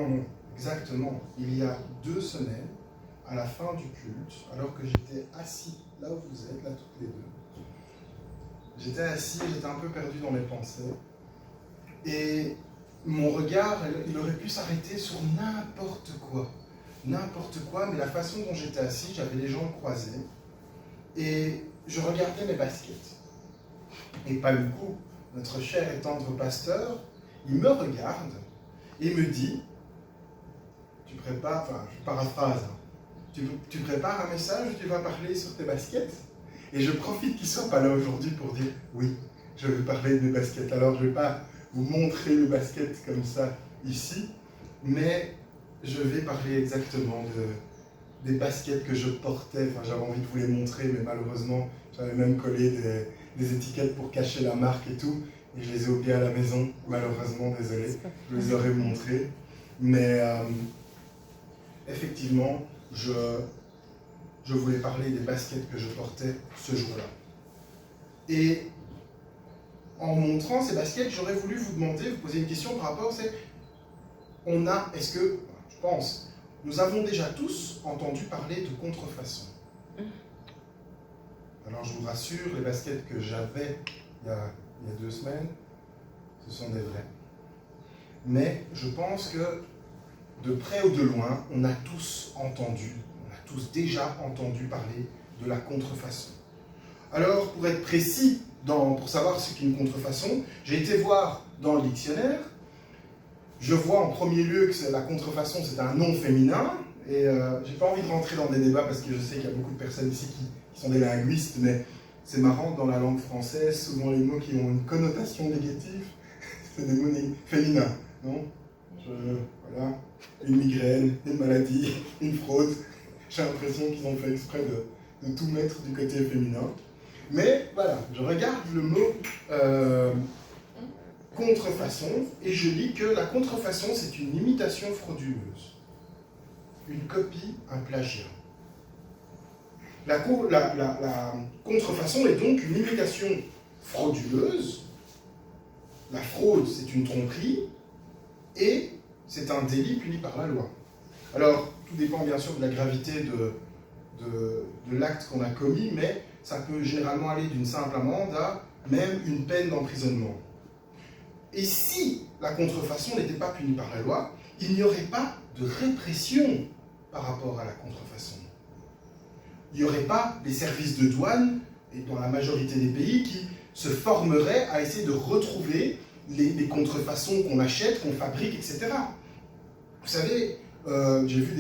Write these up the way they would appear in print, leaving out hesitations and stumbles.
non, exactement. Il y a 2 semaines, à la fin du culte, alors que j'étais assis là où vous êtes, là toutes les deux, j'étais assis et j'étais un peu perdu dans mes pensées. Et mon regard, il aurait pu s'arrêter sur n'importe quoi. N'importe quoi, mais la façon dont j'étais assis, j'avais les jambes croisées. Et je regardais mes baskets. Et Paluku, notre cher et tendre pasteur, il me regarde et me dit, tu prépares, enfin je paraphrase, hein, tu prépares un message où tu vas parler sur tes baskets? Et je profite qu'il ne soit pas là aujourd'hui pour dire, oui, je vais parler de mes baskets. Alors je ne vais pas vous montrer les baskets comme ça ici, mais je vais parler exactement des baskets que je portais. Enfin, j'avais envie de vous les montrer, mais malheureusement, j'avais même collé des étiquettes pour cacher la marque et tout, et je les ai oubliées à la maison, malheureusement, désolé, je les aurais montrées. Mais effectivement, je voulais parler des baskets que je portais ce jour-là. Et en montrant ces baskets, j'aurais voulu vous demander, vous poser une question par rapport, c'est, est-ce que, je pense, nous avons déjà tous entendu parler de contrefaçon. Alors je vous rassure, les baskets que j'avais il y a 2 semaines, ce sont des vraies. Mais je pense que, de près ou de loin, on a tous déjà entendu parler de la contrefaçon. Alors, pour être précis, pour savoir ce qu'est une contrefaçon, j'ai été voir dans le dictionnaire. Je vois en premier lieu que la contrefaçon, c'est un nom féminin. Et j'ai pas envie de rentrer dans des débats parce que je sais qu'il y a beaucoup de personnes ici qui sont des linguistes, mais c'est marrant, dans la langue française, souvent les mots qui ont une connotation négative, c'est des mots féminins, non? Voilà, une migraine, une maladie, une fraude. J'ai l'impression qu'ils ont fait exprès de tout mettre du côté féminin. Mais voilà, je regarde le mot contrefaçon et je lis que la contrefaçon, c'est une imitation frauduleuse. Une copie, un plagiat. La contrefaçon est donc une imitation frauduleuse. La fraude, c'est une tromperie et c'est un délit puni par la loi. Alors, tout dépend bien sûr de la gravité de l'acte qu'on a commis, mais ça peut généralement aller d'une simple amende à même une peine d'emprisonnement. Et si la contrefaçon n'était pas punie par la loi, il n'y aurait pas de répression par rapport à la contrefaçon. Il n'y aurait pas des services de douane, et dans la majorité des pays, qui se formeraient à essayer de retrouver les contrefaçons qu'on achète, qu'on fabrique, etc. Vous savez, j'ai vu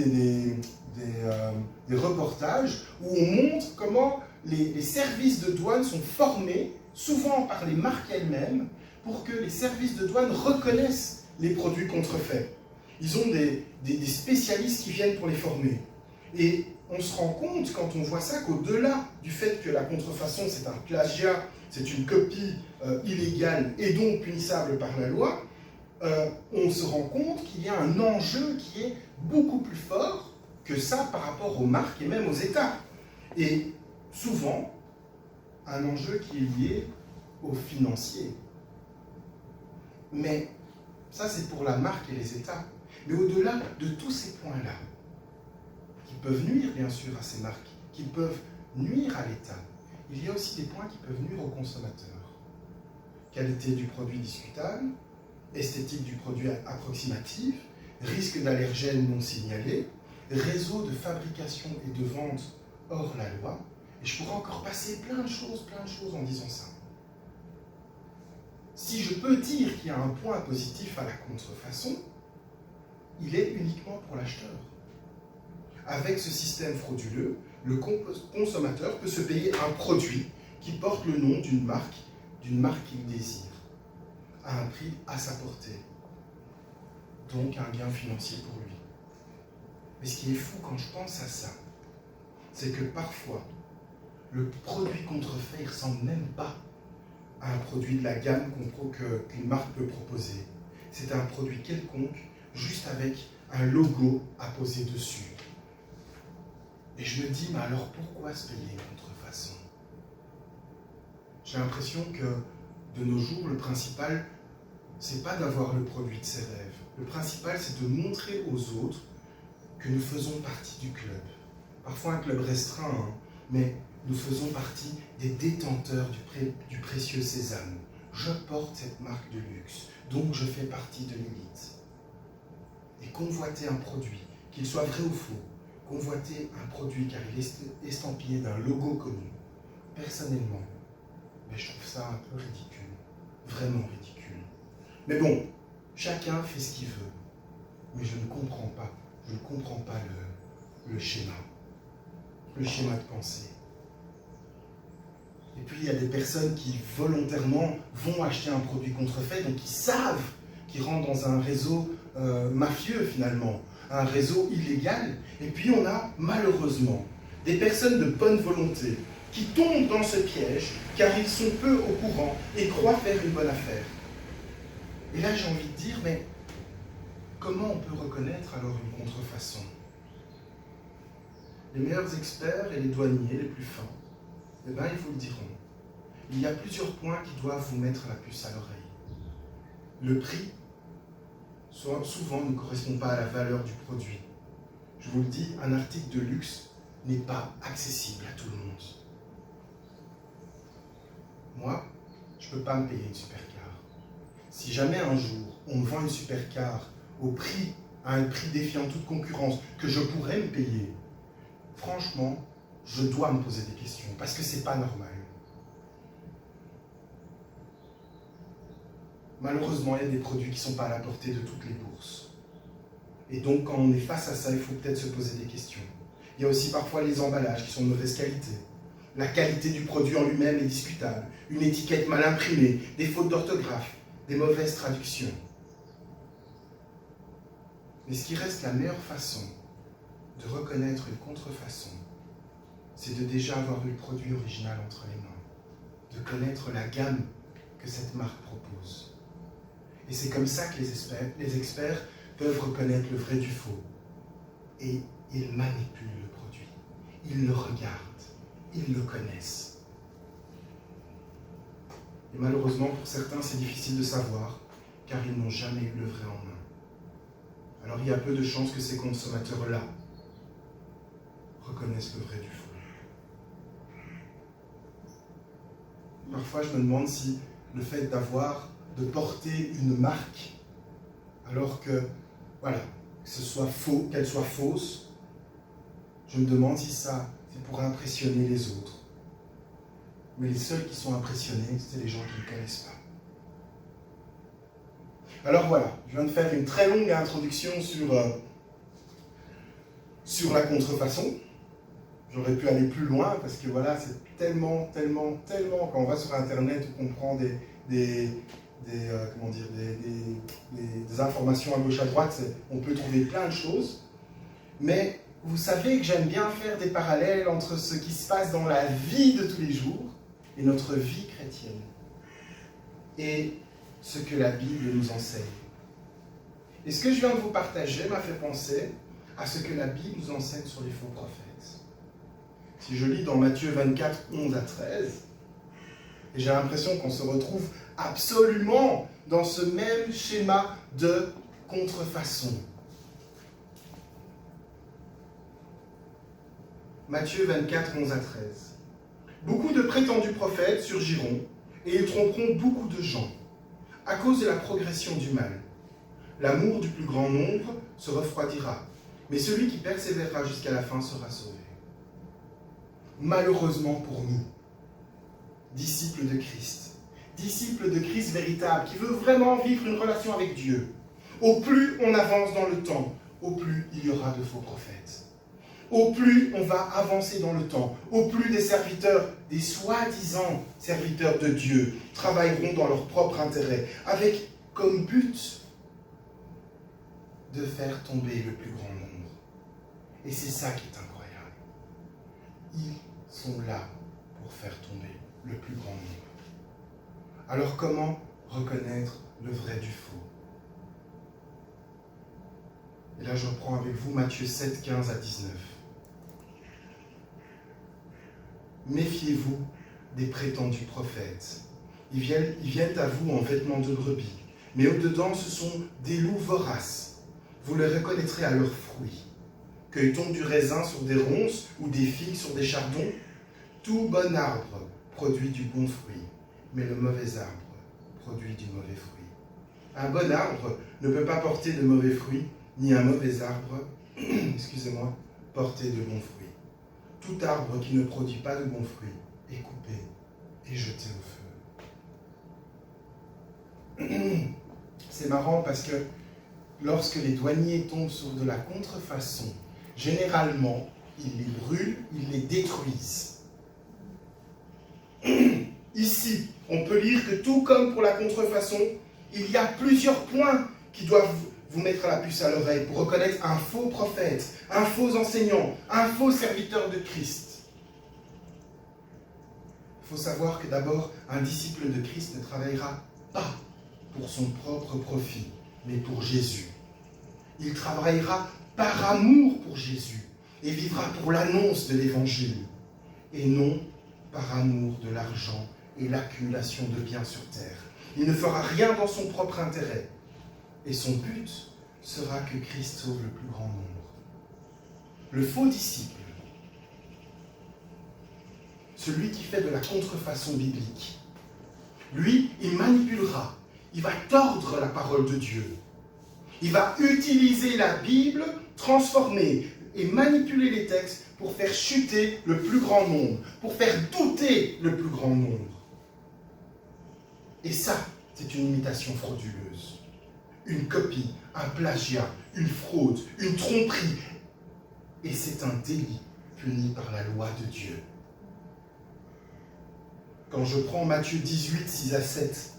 des reportages où on montre comment les services de douane sont formés, souvent par les marques elles-mêmes, pour que les services de douane reconnaissent les produits contrefaits. Ils ont des spécialistes qui viennent pour les former. Et on se rend compte, quand on voit ça, qu'au-delà du fait que la contrefaçon, c'est un plagiat, c'est une copie illégale et donc punissable par la loi, on se rend compte qu'il y a un enjeu qui est beaucoup plus fort que ça par rapport aux marques et même aux États. Et souvent, un enjeu qui est lié au financier. Mais ça, c'est pour la marque et les États. Mais au-delà de tous ces points-là, qui peuvent nuire bien sûr à ces marques, qui peuvent nuire à l'État, il y a aussi des points qui peuvent nuire aux consommateurs. Qualité du produit discutable, esthétique du produit approximatif, risque d'allergènes non signalés, réseau de fabrication et de vente hors la loi, et je pourrais encore passer plein de choses en disant ça. Si je peux dire qu'il y a un point positif à la contrefaçon, il est uniquement pour l'acheteur. Avec ce système frauduleux, le consommateur peut se payer un produit qui porte le nom d'une marque qu'il désire, à un prix à sa portée. Donc un gain financier pour lui. Mais ce qui est fou quand je pense à ça, c'est que parfois, le produit contrefait ne ressemble même pas à un produit de la gamme qu'une marque peut proposer. C'est un produit quelconque, juste avec un logo apposé dessus. Et je me dis, mais alors pourquoi se payer une contrefaçon? J'ai l'impression que de nos jours, le principal c'est pas d'avoir le produit de ses rêves. Le principal, c'est de montrer aux autres que nous faisons partie du club. Parfois un club restreint, hein, mais nous faisons partie des détenteurs du précieux sésame. Je porte cette marque de luxe, donc je fais partie de l'élite. Et convoiter un produit, qu'il soit vrai ou faux, convoiter un produit car il est estampillé d'un logo connu, personnellement, mais je trouve ça un peu ridicule, vraiment ridicule. Mais bon, chacun fait ce qu'il veut, mais je ne comprends pas le schéma de pensée. Et puis il y a des personnes qui volontairement vont acheter un produit contrefait, donc ils savent qu'ils rentrent dans un réseau mafieux finalement, un réseau illégal. Et puis on a malheureusement des personnes de bonne volonté qui tombent dans ce piège car ils sont peu au courant et croient faire une bonne affaire. Et là j'ai envie de dire, mais comment on peut reconnaître alors une contrefaçon? Les meilleurs experts et les douaniers les plus fins, eh bien, ils vous le diront. Il y a plusieurs points qui doivent vous mettre la puce à l'oreille. Le prix, souvent, ne correspond pas à la valeur du produit. Je vous le dis, un article de luxe n'est pas accessible à tout le monde. Moi, je ne peux pas me payer une supercar. Si jamais un jour, on me vend une supercar à un prix défiant toute concurrence, que je pourrais me payer, franchement, je dois me poser des questions, parce que c'est pas normal. Malheureusement, il y a des produits qui ne sont pas à la portée de toutes les bourses. Et donc, quand on est face à ça, il faut peut-être se poser des questions. Il y a aussi parfois les emballages qui sont de mauvaise qualité. La qualité du produit en lui-même est discutable. Une étiquette mal imprimée, des fautes d'orthographe, des mauvaises traductions. Mais ce qui reste la meilleure façon de reconnaître une contrefaçon, c'est de déjà avoir eu le produit original entre les mains, de connaître la gamme que cette marque propose. Et c'est comme ça que les experts peuvent reconnaître le vrai du faux. Et ils manipulent le produit, ils le regardent, ils le connaissent. Et malheureusement, pour certains, c'est difficile de savoir, car ils n'ont jamais eu le vrai en main. Alors il y a peu de chances que ces consommateurs-là reconnaissent le vrai du faux. Parfois, je me demande si le fait de porter une marque, alors que, voilà, que ce soit faux, qu'elle soit fausse, je me demande si ça, c'est pour impressionner les autres. Mais les seuls qui sont impressionnés, c'est les gens qui ne connaissent pas. Alors voilà, je viens de faire une très longue introduction sur la contrefaçon. J'aurais pu aller plus loin parce que voilà, c'est tellement, quand on va sur Internet, on prend des informations à gauche à droite, on peut trouver plein de choses. Mais vous savez que j'aime bien faire des parallèles entre ce qui se passe dans la vie de tous les jours et notre vie chrétienne. Et ce que la Bible nous enseigne. Et ce que je viens de vous partager m'a fait penser à ce que la Bible nous enseigne sur les faux prophètes. Si je lis dans Matthieu 24, 11 à 13, et j'ai l'impression qu'on se retrouve absolument dans ce même schéma de contrefaçon. Matthieu 24, 11 à 13. Beaucoup de prétendus prophètes surgiront et ils tromperont beaucoup de gens à cause de la progression du mal. L'amour du plus grand nombre se refroidira, mais celui qui persévérera jusqu'à la fin sera sauvé. Malheureusement pour nous, disciples de Christ véritable, qui veut vraiment vivre une relation avec Dieu, au plus on avance dans le temps, au plus il y aura de faux prophètes. Au plus on va avancer dans le temps, au plus des serviteurs, des soi-disant serviteurs de Dieu, travailleront dans leur propre intérêt, avec comme but de faire tomber le plus grand nombre. Et c'est ça qui est incroyable. Ils sont là pour faire tomber le plus grand nombre. Alors comment reconnaître le vrai du faux? Et là je reprends avec vous Matthieu 7, 15 à 19. Méfiez-vous des prétendus prophètes. Ils viennent à vous en vêtements de brebis, Mais au-dedans, ce sont des loups voraces. Vous les reconnaîtrez à leurs fruits. Cueille-t-on du raisin sur des ronces ou des figues sur des chardons? Tout bon arbre produit du bon fruit, mais le mauvais arbre produit du mauvais fruit. Un bon arbre ne peut pas porter de mauvais fruits, ni un mauvais arbre, porter de bons fruits. Tout arbre qui ne produit pas de bons fruits est coupé et jeté au feu. C'est marrant parce que lorsque les douaniers tombent sur de la contrefaçon, généralement, ils les brûlent, ils les détruisent. Ici, on peut lire que tout comme pour la contrefaçon, il y a plusieurs points qui doivent vous mettre la puce à l'oreille pour reconnaître un faux prophète, un faux enseignant, un faux serviteur de Christ. Il faut savoir que d'abord, un disciple de Christ ne travaillera pas pour son propre profit, mais pour Jésus. Il travaillera par amour pour Jésus et vivra pour l'annonce de l'Évangile, et non par amour de l'argent et l'accumulation de biens sur terre. Il ne fera rien dans son propre intérêt, et son but sera que Christ sauve le plus grand nombre. Le faux disciple, celui qui fait de la contrefaçon biblique, lui, il manipulera, il va tordre la parole de Dieu. Il va utiliser la Bible, transformer et manipuler les textes pour faire chuter le plus grand nombre, pour faire douter le plus grand nombre. Et ça, c'est une imitation frauduleuse, une copie, un plagiat, une fraude, une tromperie. Et c'est un délit puni par la loi de Dieu. Quand je prends Matthieu 18, 6 à 7,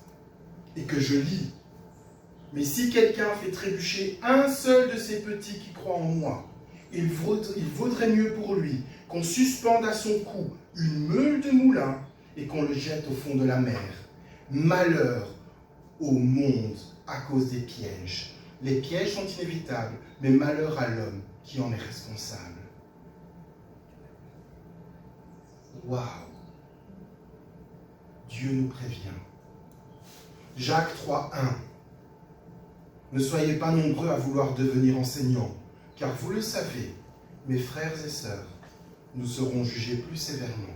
et que je lis, « Mais si quelqu'un fait trébucher un seul de ces petits qui croient en moi, il vaudrait mieux pour lui qu'on suspende à son cou une meule de moulin et qu'on le jette au fond de la mer. Malheur au monde à cause des pièges. Les pièges sont inévitables, mais malheur à l'homme qui en est responsable. » Waouh! Dieu nous prévient. Jacques 3:1. Ne soyez pas nombreux à vouloir devenir enseignants, car vous le savez, mes frères et sœurs, nous serons jugés plus sévèrement.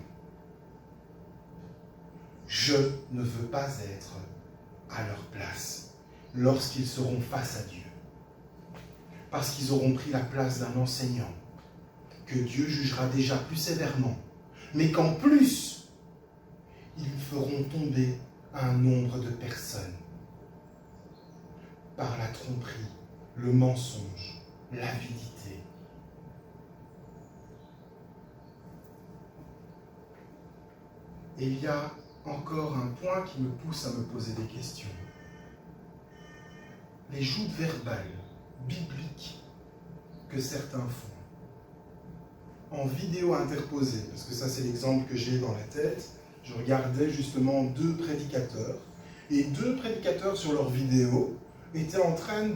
Je ne veux pas être à leur place lorsqu'ils seront face à Dieu, parce qu'ils auront pris la place d'un enseignant que Dieu jugera déjà plus sévèrement, mais qu'en plus, ils feront tomber un nombre de personnes par la tromperie, le mensonge, l'avidité. Et il y a encore un point qui me pousse à me poser des questions. Les joutes verbales, bibliques, que certains font, en vidéo interposée, parce que ça c'est l'exemple que j'ai dans la tête, je regardais justement deux prédicateurs, et deux prédicateurs sur leur vidéo étaient en train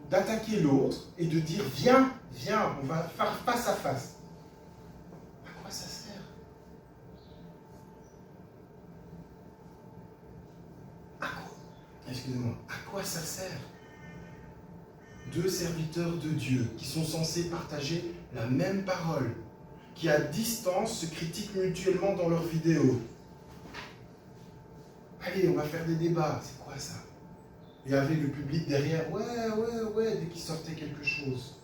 d'attaquer l'autre et de dire « Viens, on va faire face à face ». À quoi ça sert? À quoi ça sert? Deux serviteurs de Dieu qui sont censés partager la même parole, qui à distance se critiquent mutuellement dans leurs vidéos. Allez, on va faire des débats. C'est quoi ça? Il y avait le public derrière. Ouais, dès qu'il sortait quelque chose.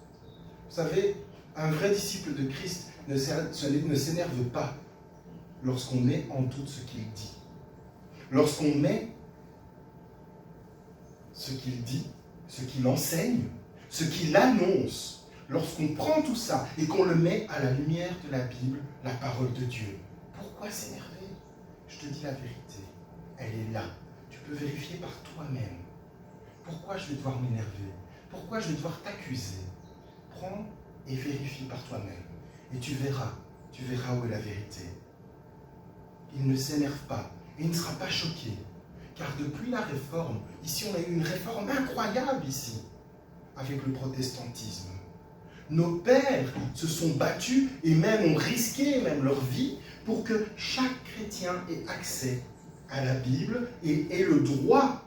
Vous savez, un vrai disciple de Christ ne s'énerve pas lorsqu'on met en doute ce qu'il dit. Lorsqu'on met ce qu'il dit, ce qu'il enseigne, ce qu'il annonce, lorsqu'on prend tout ça et qu'on le met à la lumière de la Bible, la parole de Dieu. Pourquoi s'énerver? Je te dis la vérité, elle est là. Tu peux vérifier par toi-même. Pourquoi je vais devoir m'énerver? Pourquoi je vais devoir t'accuser? Prends et vérifie par toi-même. Et tu verras où est la vérité. Il ne s'énerve pas, et il ne sera pas choqué. Car depuis la réforme, ici on a eu une réforme incroyable ici, avec le protestantisme. Nos pères se sont battus et même ont risqué leur vie pour que chaque chrétien ait accès à la Bible et ait le droit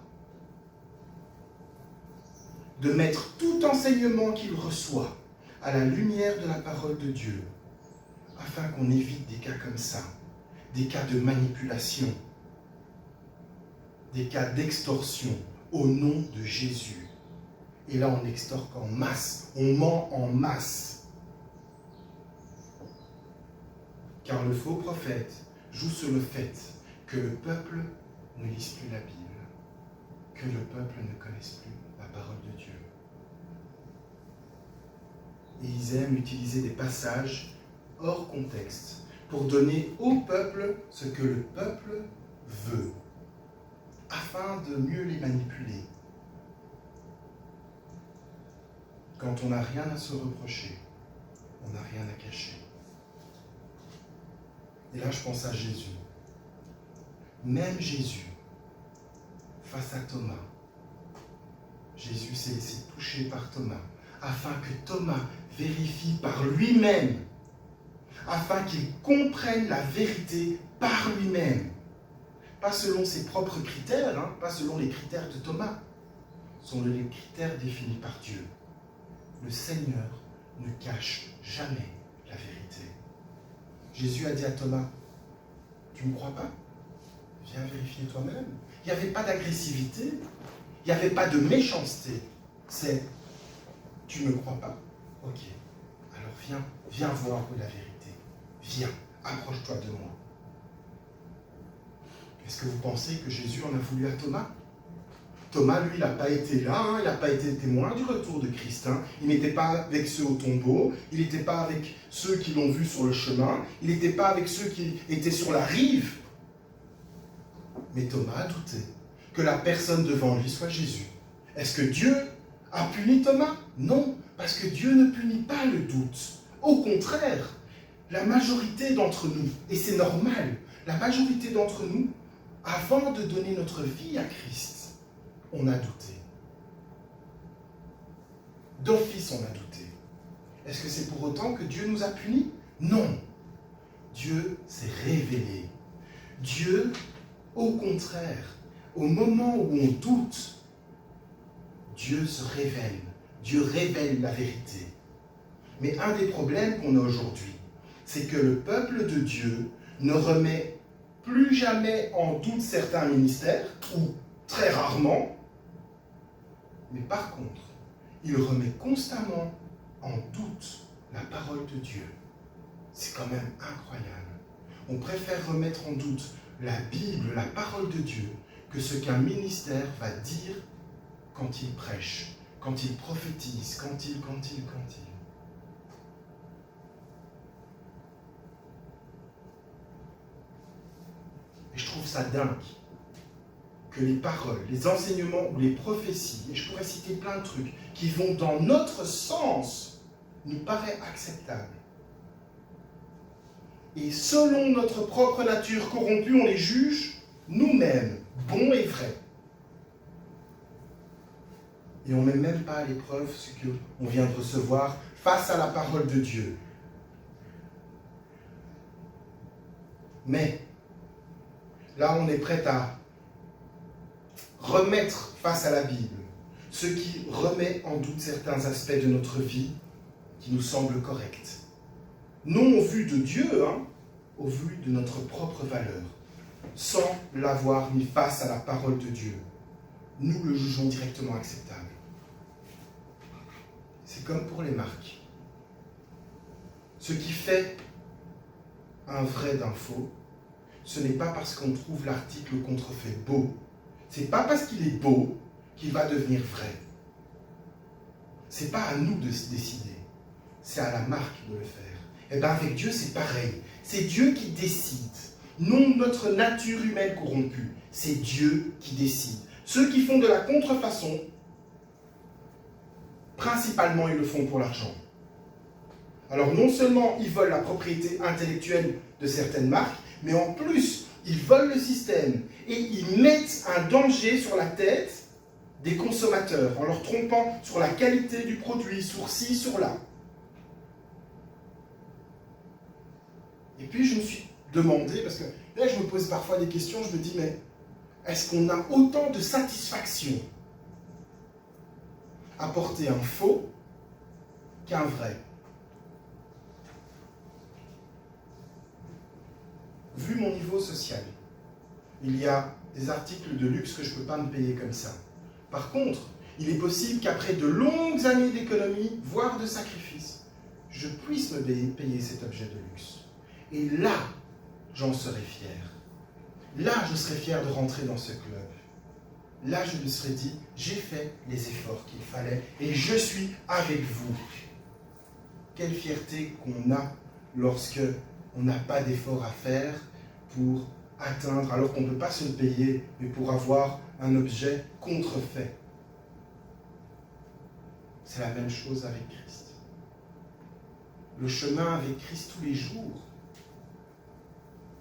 de mettre tout enseignement qu'il reçoit à la lumière de la parole de Dieu, afin qu'on évite des cas comme ça, des cas de manipulation, des cas d'extorsion au nom de Jésus. Et là, on extorque en masse, on ment en masse. Car le faux prophète joue sur le fait que le peuple ne lise plus la Bible, que le peuple ne connaisse plus la parole de Dieu. Et ils aiment utiliser des passages hors contexte pour donner au peuple ce que le peuple veut, afin de mieux les manipuler. Quand on n'a rien à se reprocher, on n'a rien à cacher. Et là, je pense à Jésus. Même Jésus, face à Thomas, Jésus s'est laissé toucher par Thomas, afin que Thomas vérifie par lui-même, afin qu'il comprenne la vérité par lui-même. Pas selon ses propres critères, pas selon les critères de Thomas, ce sont les critères définis par Dieu. Le Seigneur ne cache jamais la vérité. Jésus a dit à Thomas, tu ne me crois pas? Viens vérifier toi-même. Il n'y avait pas d'agressivité, il n'y avait pas de méchanceté. C'est, tu ne me crois pas? Ok, alors viens voir où est la vérité. Viens, approche-toi de moi. Est-ce que vous pensez que Jésus en a voulu à Thomas? Thomas, lui, il n'a pas été là, il n'a pas été témoin du retour de Christ. Il n'était pas avec ceux au tombeau, il n'était pas avec ceux qui l'ont vu sur le chemin, il n'était pas avec ceux qui étaient sur la rive. Mais Thomas a douté que la personne devant lui soit Jésus. Est-ce que Dieu a puni Thomas? Non, parce que Dieu ne punit pas le doute. Au contraire, la majorité d'entre nous, et c'est normal, la majorité d'entre nous, avant de donner notre vie à Christ, on a douté. D'office, on a douté. Est-ce que c'est pour autant que Dieu nous a punis? Non. Dieu s'est révélé. Dieu, au contraire, au moment où on doute, Dieu se révèle. Dieu révèle la vérité. Mais un des problèmes qu'on a aujourd'hui, c'est que le peuple de Dieu ne remet plus jamais en doute certains ministères, ou très rarement, mais par contre, il remet constamment en doute la parole de Dieu. C'est quand même incroyable. On préfère remettre en doute la Bible, la parole de Dieu, que ce qu'un ministère va dire quand il prêche, quand il prophétise, quand il. Et je trouve ça dingue que les paroles, les enseignements ou les prophéties, et je pourrais citer plein de trucs, qui vont dans notre sens, nous paraît acceptable. Et selon notre propre nature corrompue, on les juge nous-mêmes, bons et vrais. Et on ne met même pas à l'épreuve ce qu'on vient de recevoir face à la parole de Dieu. Mais, là on est prêt à remettre face à la Bible ce qui remet en doute certains aspects de notre vie qui nous semblent corrects. Non au vu de Dieu, au vu de notre propre valeur, sans l'avoir mis face à la parole de Dieu. Nous le jugeons directement acceptable. C'est comme pour les marques. Ce qui fait un vrai d'un faux, ce n'est pas parce qu'on trouve l'article contrefait beau. C'est pas parce qu'il est beau qu'il va devenir vrai. C'est pas à nous de se décider. C'est à la marque de le faire. Et bien avec Dieu, c'est pareil. C'est Dieu qui décide. Non notre nature humaine corrompue. C'est Dieu qui décide. Ceux qui font de la contrefaçon, principalement, ils le font pour l'argent. Alors non seulement ils volent la propriété intellectuelle de certaines marques, mais en plus, ils volent le système et ils mettent un danger sur la tête des consommateurs en leur trompant sur la qualité du produit, sur ci, sur là. Et puis je me suis demandé, parce que là je me pose parfois des questions, je me dis, mais est-ce qu'on a autant de satisfaction à porter un faux qu'un vrai? Vu mon niveau social, il y a des articles de luxe que je ne peux pas me payer comme ça. Par contre, il est possible qu'après de longues années d'économie, voire de sacrifice, je puisse me payer cet objet de luxe. Et là, j'en serai fier. Là, je serai fier de rentrer dans ce club. Là, je me serais dit, j'ai fait les efforts qu'il fallait et je suis avec vous. Quelle fierté qu'on a lorsque on n'a pas d'efforts à faire pour atteindre, alors qu'on ne peut pas se le payer, mais pour avoir un objet contrefait. C'est la même chose avec Christ. Le chemin avec Christ tous les jours.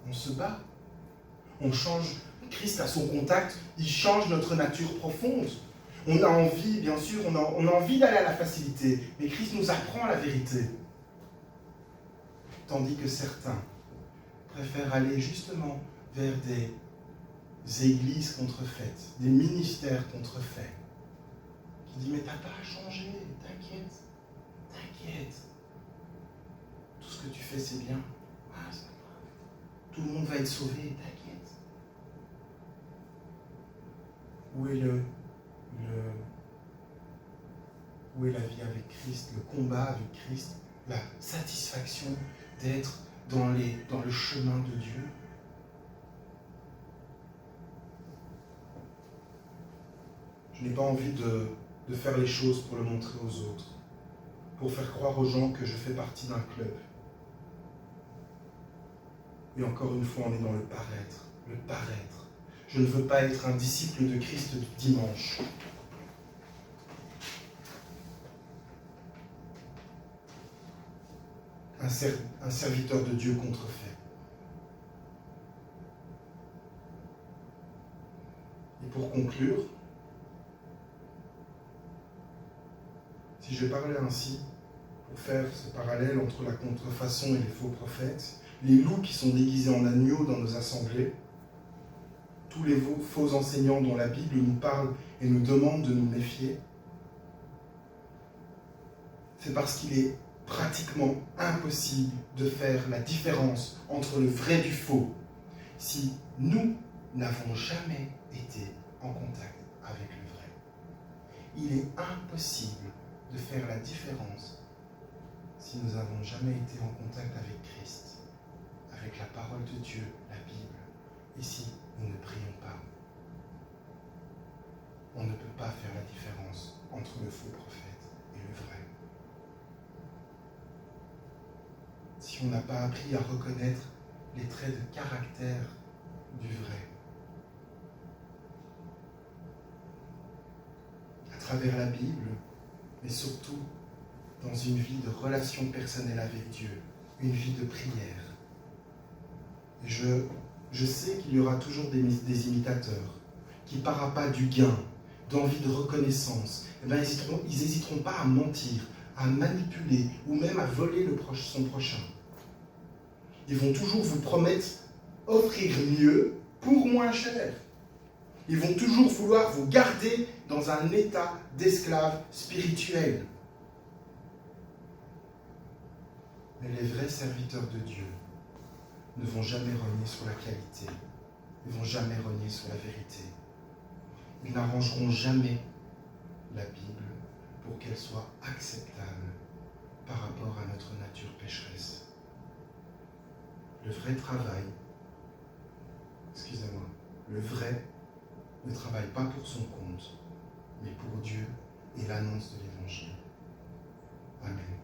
On se bat. On change. Christ à son contact, il change notre nature profonde. On a envie, bien sûr, on a envie d'aller à la facilité, mais Christ nous apprend la vérité. Tandis que certains préfèrent aller justement vers des églises contrefaites, des ministères contrefaits, qui disent « Mais t'as pas à changer, t'inquiète, t'inquiète. Tout ce que tu fais, c'est bien. Ah, c'est pas grave. Tout le monde va être sauvé, t'inquiète. » Où est où est la vie avec Christ, le combat avec Christ, la satisfaction d'être dans le chemin de Dieu? Je n'ai pas envie de faire les choses pour le montrer aux autres, pour faire croire aux gens que je fais partie d'un club. Et encore une fois, on est dans le paraître. Le paraître. Je ne veux pas être un disciple de Christ du dimanche. Un serviteur de Dieu contrefait. Et pour conclure, si je parlais ainsi, pour faire ce parallèle entre la contrefaçon et les faux prophètes, les loups qui sont déguisés en agneaux dans nos assemblées, tous les faux enseignants dont la Bible nous parle et nous demande de nous méfier, c'est parce qu'il est pratiquement impossible de faire la différence entre le vrai du faux si nous n'avons jamais été en contact avec le vrai. Il est impossible de faire la différence si nous n'avons jamais été en contact avec Christ, avec la parole de Dieu, la Bible, et si nous ne prions pas. On ne peut pas faire la différence entre le faux prophète et le vrai. Si on n'a pas appris à reconnaître les traits de caractère du vrai, à travers la Bible, mais surtout dans une vie de relation personnelle avec Dieu, une vie de prière. Et je sais qu'il y aura toujours des imitateurs qui, par appât du gain, d'envie de reconnaissance, ils n'hésiteront pas à mentir, à manipuler ou même à voler son prochain. Ils vont toujours vous promettre offrir mieux pour moins cher. Ils vont toujours vouloir vous garder dans un état d'esclave spirituel. Mais les vrais serviteurs de Dieu ne vont jamais renier sur la qualité. Ils ne vont jamais renier sur la vérité. Ils n'arrangeront jamais la Bible pour qu'elle soit acceptable par rapport à notre nature pécheresse. Le vrai travail, le vrai ne travaille pas pour son compte, mais pour Dieu et l'annonce de l'Évangile. Amen.